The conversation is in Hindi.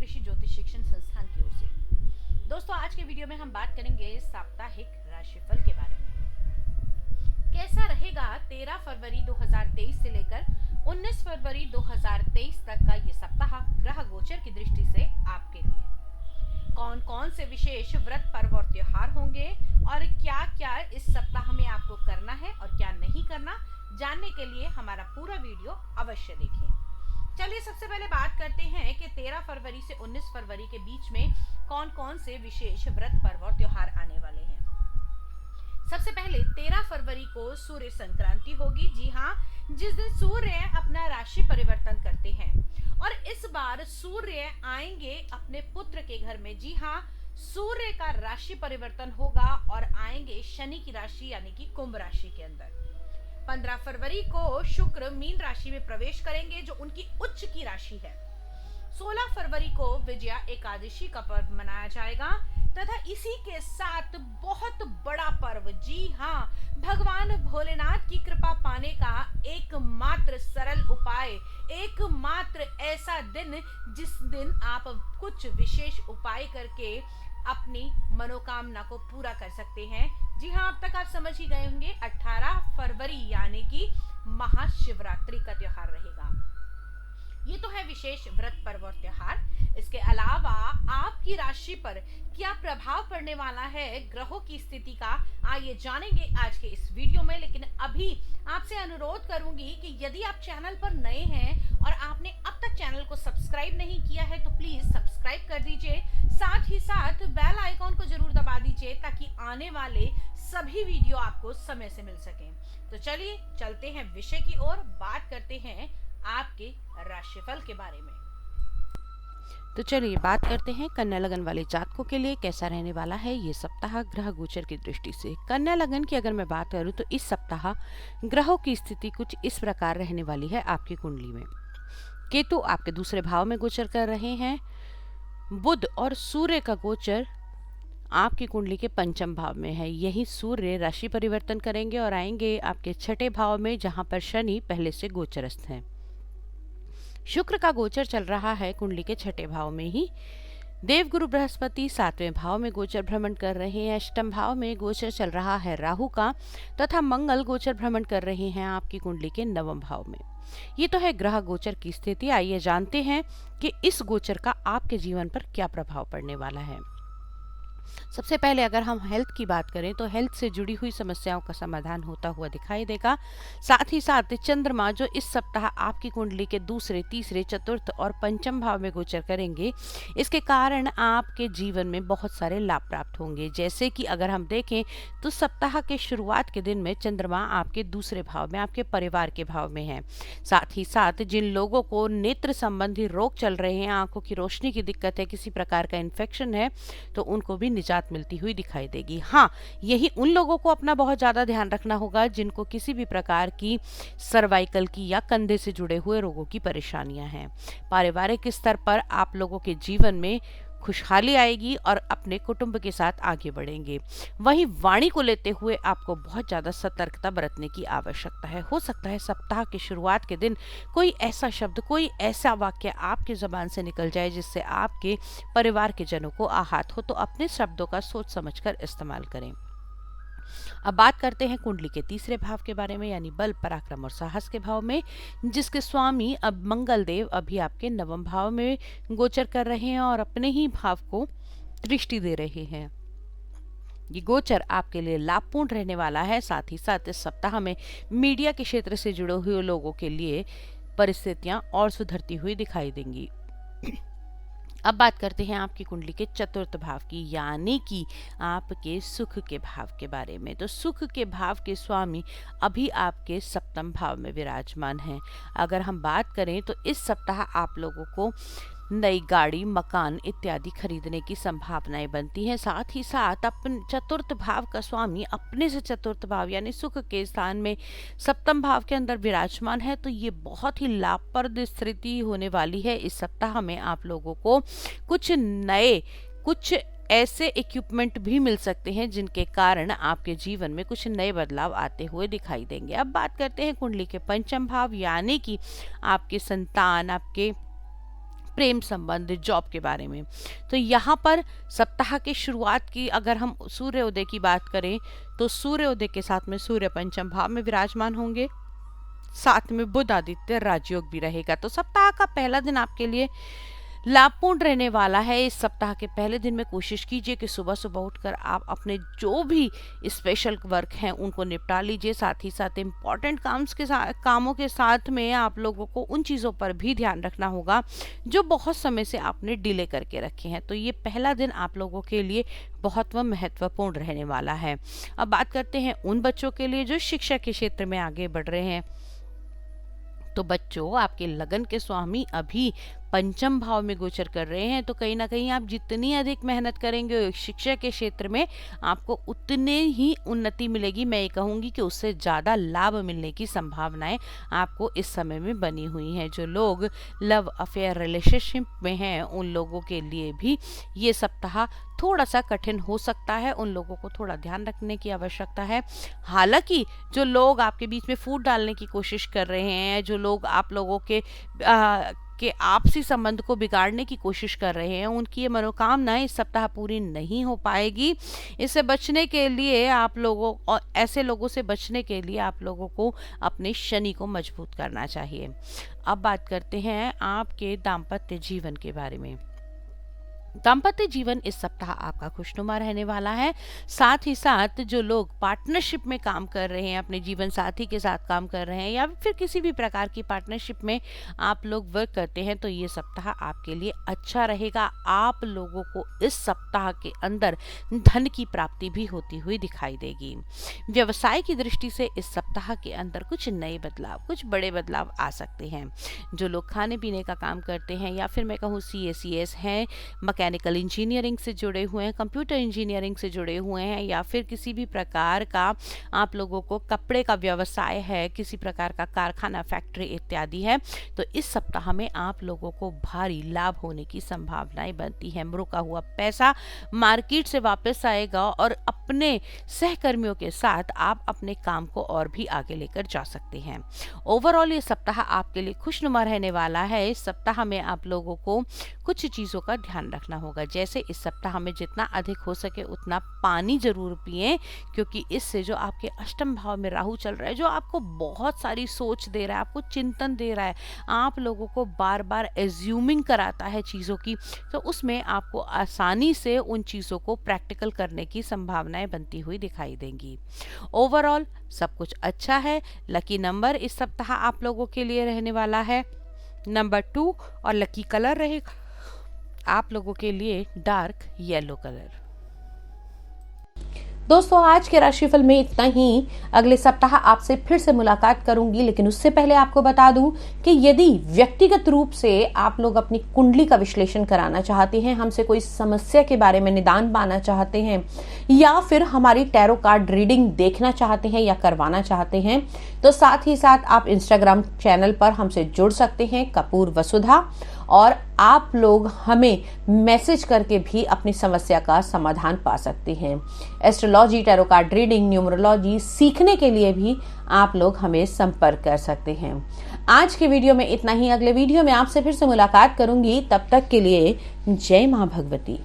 ऋषि ज्योतिष शिक्षण संस्थान की ओर से। दोस्तों, आज के वीडियो में हम बात करेंगे साप्ताहिक राशिफल के बारे में। कैसा रहेगा 13 फरवरी 2023 से लेकर 19 फरवरी 2023 तक का ये सप्ताह ग्रह गोचर की दृष्टि से आपके लिए। कौन कौन से विशेष व्रत, पर्व और त्योहार होंगे और क्या क्या इस सप्ताह में आपको करना है और क्या नहीं करना, जानने के लिए हमारा पूरा वीडियो अवश्य देखें। चलिए सबसे पहले बात करते हैं कि 13 फरवरी से 19 फरवरी के बीच में कौन कौन से विशेष व्रत, पर्व और त्योहार आने वाले हैं। सबसे पहले 13 फरवरी को सूर्य संक्रांति होगी। जी हाँ, जिस दिन सूर्य अपना राशि परिवर्तन करते हैं और इस बार सूर्य आएंगे अपने पुत्र के घर में। जी हाँ, सूर्य का राशि परिवर्तन होगा और आएंगे शनि की राशि यानी कि कुंभ राशि के अंदर। 15 फरवरी को शुक्र मीन राशि में प्रवेश करेंगे जो उनकी उच्च की राशि है। 16 फरवरी को विजया एकादशी का पर्व मनाया जाएगा तथा इसी के साथ बहुत बड़ा पर्व, जी हाँ, भगवान भोलेनाथ की कृपा पाने का एकमात्र सरल उपाय, एकमात्र ऐसा दिन जिस दिन आप कुछ विशेष उपाय करके अपनी मनोकामना को पूरा कर सकते हैं। जी हाँ, अब तक आप समझ ही गए होंगे, 18 फरवरी यानी कि महाशिवरात्रि का त्योहार रहेगा। ये तो है विशेष व्रत, पर्व और त्योहार। इसके अलावा आपकी राशि पर क्या प्रभाव पड़ने वाला है ग्रहों की स्थिति का, आइए जानेंगे आज के इस वीडियो में। लेकिन अभी आपसे अनुरोध करूंगी कि यदि आप चैनल पर नए हैं और आपने अब तक चैनल को सब्सक्राइब नहीं किया है तो प्लीज सब्सक्राइब कर दीजिए। साथ ही साथ बेल आइकॉन को जरूर दबा दीजिए ताकि आने वाले सभी वीडियो आपको समय से मिल सकें। तो चलिए चलते हैं विषय की ओर, बात करते हैं आपके राशिफल के बारे में। तो चलिए बात करते हैं कन्या लगन वाले जातकों के लिए कैसा रहने वाला है ये सप्ताह ग्रह गोचर की दृष्टि से। कन्या लगन की अगर मैं बात करूं तो इस सप्ताह ग्रहों की स्थिति कुछ इस प्रकार रहने वाली है आपकी कुंडली में। केतु आपके दूसरे भाव में गोचर कर रहे हैं। बुध और सूर्य का गोचर आपकी कुंडली के पंचम भाव में है। यही सूर्य राशि परिवर्तन करेंगे और आएंगे आपके छठे भाव में, जहां पर शनि पहले से गोचरस्थ हैं। शुक्र का गोचर चल रहा है कुंडली के छठे भाव में ही। देवगुरु बृहस्पति 7वें भाव में गोचर भ्रमण कर रहे हैं। अष्टम भाव में गोचर चल रहा है राहु का तथा मंगल गोचर भ्रमण कर रहे हैं आपकी कुंडली के 9वें भाव में। ये तो है ग्रह गोचर की स्थिति। आइए जानते हैं कि इस गोचर का आपके जीवन पर क्या प्रभाव पड़ने वाला है। सबसे पहले अगर हम हेल्थ की बात करें तो हेल्थ से जुड़ी हुई समस्याओं का समाधान होता हुआ दिखाई देगा। साथ ही साथ चंद्रमा जो इस सप्ताह आपकी कुंडली के दूसरे, तीसरे, चतुर्थ और पंचम भाव में गोचर करेंगे, इसके कारण आपके जीवन में बहुत सारे लाभ प्राप्त होंगे। जैसे कि अगर हम देखें तो सप्ताह के शुरुआत के दिन में चंद्रमा आपके दूसरे भाव में, आपके परिवार के भाव में है। साथ ही साथ जिन लोगों को नेत्र संबंधी रोग चल रहे हैं, आंखों की रोशनी की दिक्कत है, किसी प्रकार का इन्फेक्शन है, तो उनको भी निजात मिलती हुई दिखाई देगी। हाँ, यही उन लोगों को अपना बहुत ज्यादा ध्यान रखना होगा जिनको किसी भी प्रकार की सर्वाइकल की या कंधे से जुड़े हुए रोगों की परेशानियां हैं। पारिवारिक स्तर पर आप लोगों के जीवन में खुशहाली आएगी और अपने कुटुंब के साथ आगे बढ़ेंगे। वहीं वाणी को लेते हुए आपको बहुत ज्यादा सतर्कता बरतने की आवश्यकता है। हो सकता है सप्ताह की शुरुआत के दिन कोई ऐसा शब्द, कोई ऐसा वाक्य आपकी जुबान से निकल जाए जिससे आपके परिवार के जनों को आहत हो, तो अपने शब्दों का सोच समझकर इस्तेमाल करें। अब बात करते हैं कुंडली के तीसरे भाव के बारे में, यानी बल, पराक्रम और साहस के भाव में, जिसके स्वामी अब मंगल देव अभी आपके 9वें भाव में गोचर कर रहे हैं और अपने ही भाव को दृष्टि दे रहे हैं। ये गोचर आपके लिए लाभपूर्ण रहने वाला है। साथ ही साथ इस सप्ताह में मीडिया के क्षेत्र से जुड़े हुए लोगों के लिए परिस्थितियां और सुधरती हुई दिखाई देंगी। अब बात करते हैं आपकी कुंडली के चतुर्थ भाव की, यानी कि आपके सुख के भाव के बारे में। तो सुख के भाव के स्वामी अभी आपके 7वें भाव में विराजमान हैं। अगर हम बात करें तो इस सप्ताह आप लोगों को नई गाड़ी, मकान इत्यादि खरीदने की संभावनाएं बनती हैं। साथ ही साथ अपने चतुर्थ भाव का स्वामी अपने से चतुर्थ भाव यानी सुख के स्थान में 7वें भाव के अंदर विराजमान है, तो ये बहुत ही लाभप्रद स्थिति होने वाली है। इस सप्ताह में आप लोगों को कुछ ऐसे इक्विपमेंट भी मिल सकते हैं जिनके कारण आपके जीवन में कुछ नए बदलाव आते हुए दिखाई देंगे। अब बात करते हैं कुंडली के पंचम भाव, यानी कि आपके संतान, आपके प्रेम संबंध, जॉब के बारे में। तो यहाँ पर सप्ताह के शुरुआत की अगर हम सूर्योदय की बात करें तो सूर्योदय के साथ में सूर्य पंचम भाव में विराजमान होंगे, साथ में बुध आदित्य राजयोग भी रहेगा। तो सप्ताह का पहला दिन आपके लिए लाभपूर्ण रहने वाला है। इस सप्ताह के पहले दिन में कोशिश कीजिए कि सुबह सुबह उठकर आप अपने जो भी स्पेशल वर्क हैं उनको निपटा लीजिए। साथ ही साथ इम्पॉर्टेंट कामों के साथ में आप लोगों को उन चीज़ों पर भी ध्यान रखना होगा जो बहुत समय से आपने डिले करके रखे हैं। तो ये पहला दिन आप लोगों के लिए बहुत महत्वपूर्ण रहने वाला है। अब बात करते हैं उन बच्चों के लिए जो शिक्षा के क्षेत्र में आगे बढ़ रहे हैं। तो बच्चों, आपके लगन के स्वामी अभी पंचम भाव में गोचर कर रहे हैं, तो कहीं ना कहीं आप जितनी अधिक मेहनत करेंगे शिक्षा के क्षेत्र में आपको उतने ही उन्नति मिलेगी। मैं ये कहूँगी कि उससे ज़्यादा लाभ मिलने की संभावनाएं आपको इस समय में बनी हुई हैं। जो लोग लव अफेयर रिलेशनशिप में हैं उन लोगों के लिए भी ये सप्ताह थोड़ा सा कठिन हो सकता है, उन लोगों को थोड़ा ध्यान रखने की आवश्यकता है। हालांकि जो लोग आपके बीच में फूट डालने की कोशिश कर रहे हैं, जो लोग आप लोगों के आपसी संबंध को बिगाड़ने की कोशिश कर रहे हैं, उनकी ये मनोकामनाएं इस सप्ताह पूरी नहीं हो पाएगी। इससे बचने के लिए आप लोगों और ऐसे लोगों से बचने के लिए आप लोगों को अपने शनि को मजबूत करना चाहिए। अब बात करते हैं आपके दाम्पत्य जीवन के बारे में। दाम्पत्य जीवन इस सप्ताह आपका खुशनुमा रहने वाला है। साथ ही साथ जो लोग पार्टनरशिप में काम कर रहे हैं, अपने जीवन साथी के साथ काम कर रहे हैं या फिर किसी भी प्रकार की पार्टनरशिप में आप लोग वर्क करते हैं, तो ये सप्ताह आपके लिए अच्छा रहेगा। आप लोगों को इस सप्ताह के अंदर धन की प्राप्ति भी होती हुई दिखाई देगी। व्यवसाय की दृष्टि से इस सप्ताह के अंदर कुछ नए बदलाव, कुछ बड़े बदलाव आ सकते हैं। जो लोग खाने पीने का काम करते हैं या फिर मैं कहूँ CACS हैं, मैकेनिकल इंजीनियरिंग से जुड़े हुए हैं, कंप्यूटर इंजीनियरिंग से जुड़े हुए हैं या फिर किसी भी प्रकार का आप लोगों को कपड़े का व्यवसाय है, किसी प्रकार का कारखाना, फैक्ट्री इत्यादि है, तो इस सप्ताह में आप लोगों को भारी लाभ होने की संभावनाएं बनती हैं। रुका हुआ पैसा मार्केट से वापस आएगा और अपने सहकर्मियों के साथ आप अपने काम को और भी आगे लेकर जा सकते हैं। ओवरऑल ये सप्ताह आपके लिए खुशनुमा रहने वाला है। इस सप्ताह में आप लोगों को कुछ चीजों का ध्यान रखना होगा, जैसे इस सप्ताह में जितना अधिक हो सके उतना पानी जरूर पिएं, क्योंकि इससे जो आपके अष्टम भाव में राहु चल रहा है, जो आपको बहुत सारी सोच दे रहा है, आपको चिंतन दे रहा है, आप लोगों को बार बार एज्यूमिंग कराता है चीज़ों की, तो उसमें आपको आसानी से उन चीज़ों को प्रैक्टिकल करने की संभावनाएं बनती हुई दिखाई देंगी। ओवरऑल सब कुछ अच्छा है। लकी नंबर इस सप्ताह आप लोगों के लिए रहने वाला है नंबर 2 और लकी कलर रहेगा आप लोगों के लिए डार्क येलो कलर। दोस्तों, आज के राशिफल में इतना ही। अगले सप्ताह आपसे फिर से मुलाकात करूंगी, लेकिन उससे पहले आपको बता दूं कि यदि व्यक्तिगत रूप से आप लोग अपनी कुंडली का विश्लेषण कराना चाहते हैं, हमसे कोई समस्या के बारे में निदान पाना चाहते हैं या फिर हमारी टैरो कार्ड रीडिंग देखना चाहते हैं या करवाना चाहते हैं, तो साथ ही साथ आप इंस्टाग्राम चैनल पर हमसे जुड़ सकते हैं कपूर वसुधा, और आप लोग हमें मैसेज करके भी अपनी समस्या का समाधान पा सकते हैं। Astrology, tarot card reading, numerology सीखने के लिए भी आप लोग हमें संपर्क कर सकते हैं। आज के वीडियो में इतना ही। अगले वीडियो में आपसे फिर से मुलाकात करूंगी। तब तक के लिए जय मां भगवती।